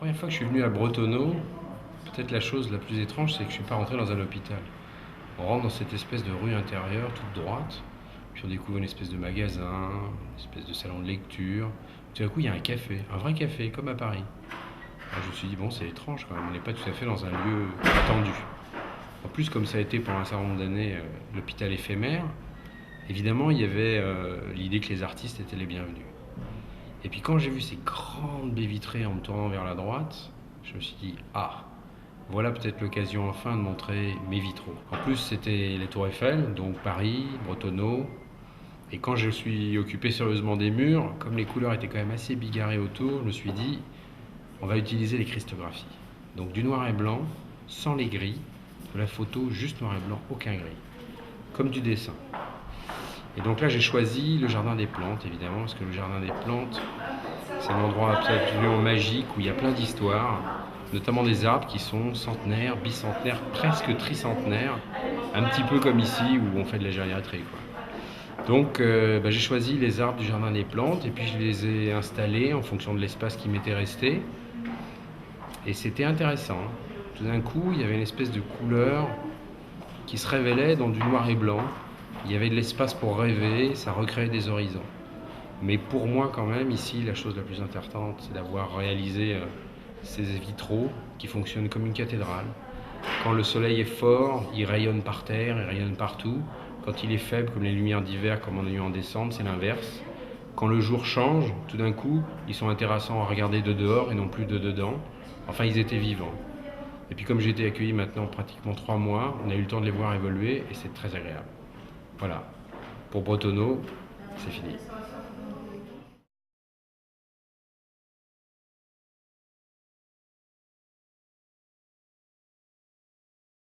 première fois que je suis venu à Bretonneau, peut-être la chose la plus étrange, c'est que je ne suis pas rentré dans un hôpital. On rentre dans cette espèce de rue intérieure, toute droite, puis on découvre une espèce de magasin, une espèce de salon de lecture. Tout d'un coup, il y a un café, un vrai café, comme à Paris. Alors je me suis dit, bon, c'est étrange quand même, on n'est pas tout à fait dans un lieu attendu. En plus, comme ça a été pendant un certain nombre d'années l'hôpital éphémère, évidemment, il y avait l'idée que les artistes étaient les bienvenus. Et puis quand j'ai vu ces grandes baies vitrées en me tournant vers la droite, je me suis dit, ah, voilà peut-être l'occasion enfin de montrer mes vitraux. En plus, c'était les Tours Eiffel, donc Paris, Bretonneau. Et quand je suis occupé sérieusement des murs, comme les couleurs étaient quand même assez bigarrées autour, je me suis dit, on va utiliser les christographies. Donc du noir et blanc, sans les gris, de la photo juste noir et blanc, aucun gris. Comme du dessin. Et donc là, j'ai choisi le jardin des plantes, évidemment, parce que le jardin des plantes, c'est un endroit absolument magique où il y a plein d'histoires, notamment des arbres qui sont centenaires, bicentenaires, presque tricentenaires, un petit peu comme ici où on fait de la gériatrie, quoi. Donc j'ai choisi les arbres du jardin des plantes et puis je les ai installés en fonction de l'espace qui m'était resté. Et c'était intéressant. Tout d'un coup, il y avait une espèce de couleur qui se révélait dans du noir et blanc. Il y avait de l'espace pour rêver, ça recréait des horizons. Mais pour moi quand même, ici, la chose la plus importante, c'est d'avoir réalisé ces vitraux qui fonctionnent comme une cathédrale. Quand le soleil est fort, il rayonne par terre, il rayonne partout. Quand il est faible, comme les lumières d'hiver, comme on a eu en décembre, c'est l'inverse. Quand le jour change, tout d'un coup, ils sont intéressants à regarder de dehors et non plus de dedans. Enfin, ils étaient vivants. Et puis comme j'ai été accueilli maintenant pratiquement 3 mois, on a eu le temps de les voir évoluer et c'est très agréable. Voilà. Pour Bretonneau, c'est fini.